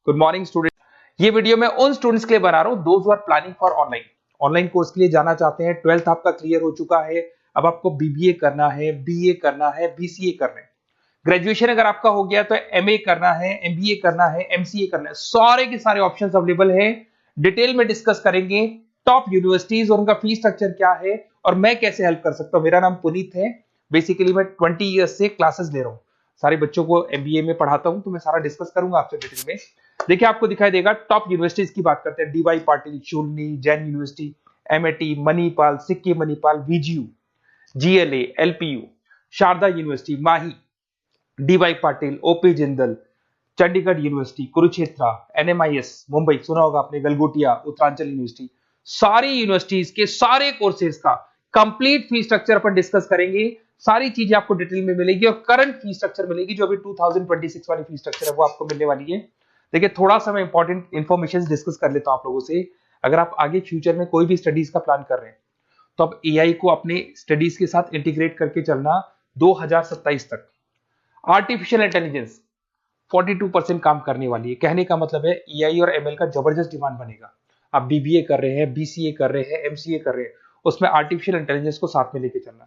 Good morning student. ये video मैं उन स्टूडेंट्स के लिए बना रहा हूं those who are planning for online course के लिए जाना चाहते हैं। 12th आपका क्लियर हो चुका है, अब आपको बीबीए करना है, बीए करना है, बीसीए करना है। ग्रेजुएशन अगर आपका हो गया तो एमए करना है, एमबीए करना है, एमसीए करना है। सारे के सारे ऑप्शंस अवेलेबल हैं। डिटेल में डिस्कस करेंगे टॉप यूनिवर्सिटीज और उनका फीस स्ट्रक्चर क्या है और मैं कैसे हेल्प कर सकता हूं। मेरा नाम पुनीत है। बेसिकली मैं 20 ईयर्स से क्लासेस ले रहा हूं, सारे बच्चों को एमबीए में पढ़ाता हूं, तो मैं सारा डिस्कस करूंगा आपसे डिटेल में। देखिए आपको दिखाई देगा टॉप यूनिवर्सिटीज की बात करते हैं। DY Patil, Shoolini, Jain university, MIT, Manipal, Sikkim Manipal, VGU, GLA, LPU, Sharda university, Mahi, DY Patil, OP Jindal, Chandigarh university, Kurukshetra, NMIS Mumbai, सुना होगा आपने, गलगोटिया, उत्तरांचल यूनिवर्सिटी। सारी यूनिवर्सिटीज के सारे कोर्सेज का कंप्लीट फीस स्ट्रक्चर अपन डिस्कस करेंगे। सारी चीजें आपको डिटेल में मिलेगी और करंट फीस स्ट्रक्चर मिलेगी, जो अभी 2026 वाली फीस स्ट्रक्चर है वो आपको मिलने वाली है। देखिए थोड़ा सा मैं इंपॉर्टेंट इंफॉर्मेशन डिस्कस कर लेता हूं आप लोगों से। अगर आप आगे फ्यूचर में कोई भी स्टडीज का प्लान कर रहे हैं तो आप एआई को अपने स्टडीज के साथ इंटीग्रेट करके चलना। 2027 तक आर्टिफिशियल इंटेलिजेंस 42% काम करने वाली है। कहने का मतलब है एआई और एमएल का जबरदस्त डिमांड बनेगा। आप बीबीए कर रहे हैं, बीसीए कर रहे हैं, एमसीए कर रहे हैं, उसमें आर्टिफिशियल इंटेलिजेंस को साथ में लेके चलना।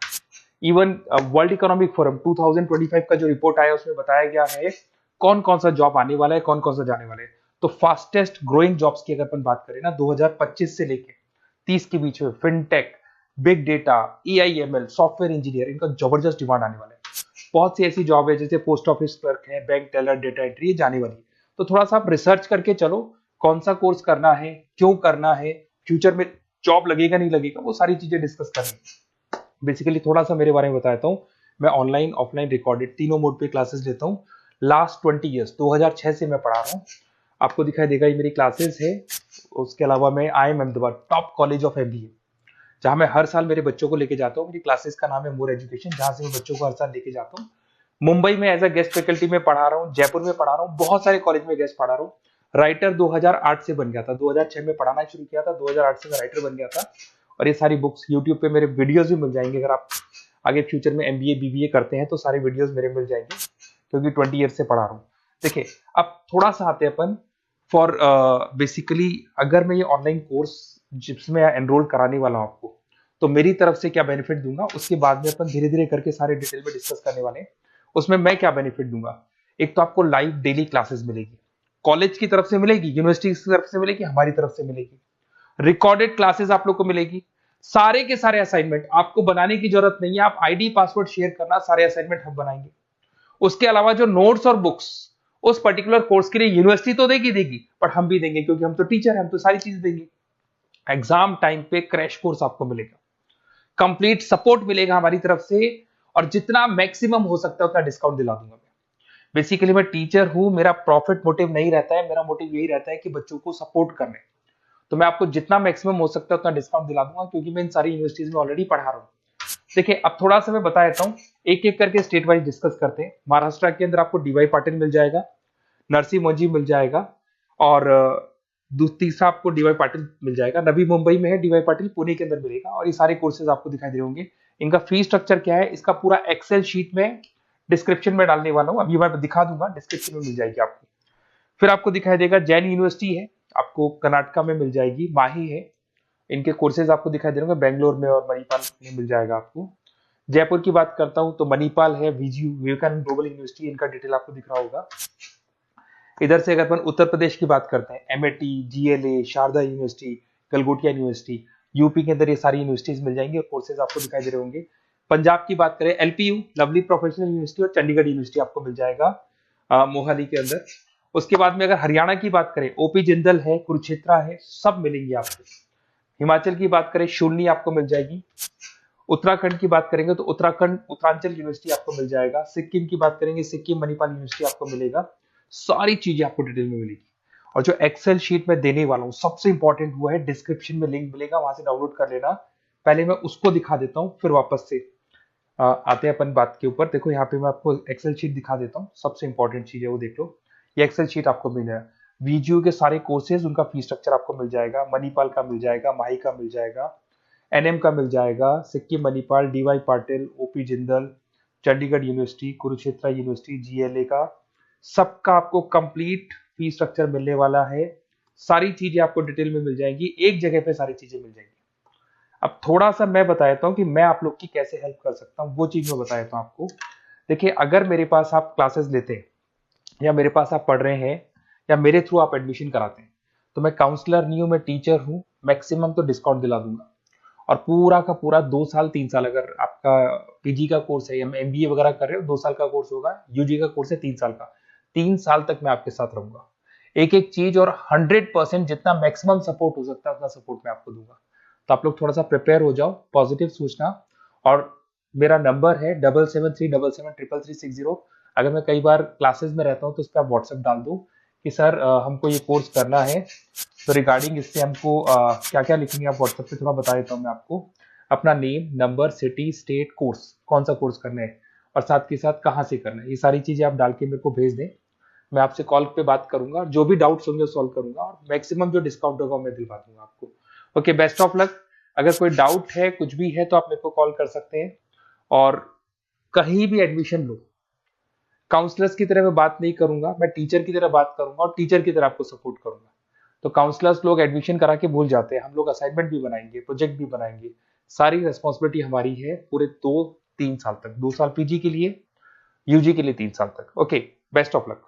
इवन वर्ल्ड इकोनॉमिक फोरम 2025 का जो रिपोर्ट आया उसमें बताया गया है कौन कौन सा जॉब आने वाला है, कौन कौन सा जाने वाला है। तो फास्टेस्ट ग्रोइंग जॉब्स की अगर अपन बात करें ना, 2025 से लेके 30 के बीच में fintech, big data, AIML, software engineer, इनका जबरदस्त डिमांड आने वाला है। बहुत सी ऐसी जॉब है जैसे पोस्ट ऑफिस क्लर्क है, बैंक टेलर, डेटा एंट्री, ये जाने वाली है। तो थोड़ा सा आप रिसर्च करके चलो कौन सा कोर्स करना है, क्यों करना है, फ्यूचर में जॉब लगेगा नहीं लगेगा, वो सारी चीजें डिस्कस करेंगे। बेसिकली थोड़ा सा मेरे बारे में बताता हूँ। मैं ऑनलाइन, ऑफलाइन, रिकॉर्डेड तीनों मोड पे क्लासेस लेता हूँ। लास्ट 20 ईयर्स 2006 से मैं पढ़ा रहा हूँ। आपको दिखाई देगा ये मेरी क्लासेस है। उसके अलावा मैं IIM Ahmedabad top college of MBA, जहां मैं हर साल मेरे बच्चों को लेके जाता हूँ। मेरी क्लासेस का नाम है मोर एजुकेशन, जहां से मैं बच्चों को हर साल लेके जाता हूँ। मुंबई में एज अ गेस्ट फैकल्टी में पढ़ा रहा हूँ, जयपुर में पढ़ा रहा हूँ, बहुत सारे कॉलेज में गेस्ट पढ़ा रहा हूँ। राइटर 2008 से बन गया था, 2006 में पढ़ाना शुरू किया था, 2008 से मैं राइटर बन गया था। और ये सारी बुक्स यूट्यूब पे मेरे वीडियोस भी मिल जाएंगे। अगर आप आगे फ्यूचर में एमबीए बीबीए करते हैं तो सारे वीडियोस मेरे मिल जाएंगे, क्योंकि 20 ईयर से पढ़ा रहा हूँ। देखिए अब थोड़ा सा आते हैं अपन फॉर बेसिकली अगर मैं ये ऑनलाइन कोर्स जिसमें एनरोल कराने वाला हूँ आपको, तो मेरी तरफ से क्या बेनिफिट दूंगा उसके बाद में अपन धीरे धीरे करके सारे डिटेल में डिस्कस करने वाले हैं। उसमें मैं क्या बेनिफिट दूंगा, एक तो आपको लाइव डेली क्लासेस मिलेगी, कॉलेज की तरफ से मिलेगी, यूनिवर्सिटी की तरफ से मिलेगी, हमारी तरफ से मिलेगी। रिकॉर्डेड क्लासेस आप लोग को मिलेगी। सारे के सारे असाइनमेंट आपको बनाने की जरूरत नहीं है, आप आईडी पासवर्ड शेयर करना, सारे असाइनमेंट हम बनाएंगे। उसके अलावा जो नोट्स और बुक्स उस पर्टिकुलर कोर्स के लिए यूनिवर्सिटी तो देगी, पर हम भी देंगे, क्योंकि हम तो टीचर हैं, हम तो सारी चीज देंगे। एग्जाम टाइम पे क्रैश कोर्स आपको मिलेगा, कंप्लीट सपोर्ट मिलेगा हमारी तरफ से, और जितना मैक्सिमम हो सकता है उतना डिस्काउंट दिला दूंगा मैं। बेसिकली मैं टीचर हूं, मेरा प्रॉफिट मोटिव नहीं रहता है, मेरा मोटिव यही रहता है कि बच्चों को सपोर्ट करने। तो मैं आपको जितना मैक्सिमम हो सकता है उतना डिस्काउंट दिला दूंगा, क्योंकि मैं इन सारी यूनिवर्सिटीज में ऑलरेडी पढ़ा रहा हूं। देखिए अब थोड़ा सा मैं बता देता हूँ, एक एक करके स्टेट वाइज डिस्कस करते हैं। महाराष्ट्र के अंदर आपको डीवाई पाटिल मिल जाएगा, नरसी मोंजी मिल जाएगा, और तीसरा आपको डीवाई पाटिल मिल जाएगा। नवी मुंबई में है डीवाई पाटिल, पुणे के अंदर मिलेगा। और ये सारे कोर्सेज आपको दिखाई दे रहे होंगे। इनका फीस स्ट्रक्चर क्या है, इसका पूरा एक्सेल शीट में डिस्क्रिप्शन में डालने वाला हूँ, अभी मैं दिखा दूंगा, डिस्क्रिप्शन में मिल जाएगी आपको। फिर आपको दिखाई देगा जैन यूनिवर्सिटी है, आपको कर्नाटका में मिल जाएगी, माही है, इनके कोर्सेज आपको दिखाई दे रहे होंगे, बेंगलोर में और मणिपाल में मिल जाएगा आपको। जयपुर की बात करता हूं तो मणिपाल है, वीजीयू, विवेकानंद ग्लोबल यूनिवर्सिटी, इनका डिटेल आपको दिख रहा होगा। इधर से अगर अपन उत्तर प्रदेश की बात करते हैं, MIT, GLA, Sharda university, Galgotias university, UP के अंदर ये सारी यूनिवर्सिटीज मिल जाएंगी और कोर्सेज आपको दिखाई दे रहे होंगे। पंजाब की बात करें, एलपीयू, लवली प्रोफेशनल यूनिवर्सिटी, और चंडीगढ़ यूनिवर्सिटी आपको मिल जाएगा मोहाली के अंदर। उसके बाद में अगर हरियाणा की बात करें, ओपी जिंदल है, कुरुक्षेत्र है, सब मिलेंगे आपको। हिमाचल की बात करें, शूलनी आपको मिल जाएगी। उत्तराखंड की बात करेंगे तो उत्तराखंड उत्तरांचल यूनिवर्सिटी आपको मिल जाएगा। सिक्किम की बात करेंगे, सिक्किम मणिपाल यूनिवर्सिटी आपको मिलेगा। सारी चीजें आपको डिटेल में मिलेगी। और जो एक्सेल शीट में देने वाला हूँ, सबसे इंपॉर्टेंट वो है, डिस्क्रिप्शन में लिंक मिलेगा, वहां से डाउनलोड कर लेना। पहले मैं उसको दिखा देता हूँ, फिर वापस से आते हैं अपन बात के ऊपर। देखो यहाँ पे मैं आपको एक्सेल शीट दिखा देता हूँ, सबसे इंपॉर्टेंट चीज है वो देख लो। ये एक्सेल शीट आपको मिल जाएगा। वीजीयू के सारे कोर्सेज, उनका फीस स्ट्रक्चर आपको मिल जाएगा। मणिपाल का मिल जाएगा, माही का मिल जाएगा, एनएम का मिल जाएगा, Sikkim Manipal, DY Patil, OP Jindal, Chandigarh university, Kurukshetra university, GLA का, सबका आपको कंप्लीट फी स्ट्रक्चर मिलने वाला है, सारी चीजें आपको डिटेल में मिल जाएंगी, एक जगह पे सारी चीजें मिल जाएंगी। अब थोड़ा सा मैं बता देता हूँ कि मैं आप लोग की कैसे हेल्प कर सकता हूँ, वो चीज मैं बता देता हूँ आपको। देखिए, अगर मेरे पास आप क्लासेस लेते हैं या मेरे पास आप पढ़ रहे हैं या मेरे थ्रू आप एडमिशन कराते हैं, तो मैं काउंसलर नहीं हूँ, मैं टीचर हूँ, मैक्सिमम तो डिस्काउंट दिला दूंगा। और पूरा का पूरा 2 साल 3 साल, अगर आपका पीजी का कोर्स है या एमबीए वगैरह कर रहे हो, 2 साल का कोर्स होगा, यूजी का कोर्स है 3 साल का, 3 साल तक मैं आपके साथ रहूंगा। एक एक चीज और 100% जितना मैक्सिमम सपोर्ट हो सकता है उतना सपोर्ट मैं आपको दूंगा। तो आप लोग थोड़ा सा प्रिपेयर हो जाओ, पॉजिटिव सोचना। और मेरा नंबर है 7737773360। अगर मैं कई बार क्लासेस में रहता हूँ तो उस पर आप व्हाट्सएप डाल दो कि सर हमको ये कोर्स करना है, तो रिगार्डिंग इससे हमको क्या क्या लिखेंगे आप व्हाट्सएप पे थोड़ा बता देता हूँ मैं आपको। अपना name, number, city, state, course, कौन सा कोर्स करना है और साथ के साथ कहाँ से करना है, ये सारी चीजें आप डाल के मेरे को भेज दें। मैं आपसे कॉल पे बात करूंगा, जो भी डाउट्स होंगे सॉल्व करूंगा और मैक्सिमम जो डिस्काउंट होगा मैं दिलवा दूंगा आपको। Okay, best of luck. अगर कोई डाउट है, कुछ भी है, तो आप मेरे को कॉल कर सकते हैं। और कहीं भी एडमिशन लो, काउंसलर्स की तरह मैं बात नहीं करूंगा, मैं टीचर की तरह बात करूंगा और टीचर की तरह आपको सपोर्ट करूंगा। तो काउंसलर्स लोग एडमिशन करा के भूल जाते हैं, हम लोग असाइनमेंट भी बनाएंगे, प्रोजेक्ट भी बनाएंगे, सारी रेस्पॉन्सिबिलिटी हमारी है पूरे 2-3 साल तक, 2 साल पीजी के लिए, यूजी के लिए 3 साल तक। Okay, best of luck.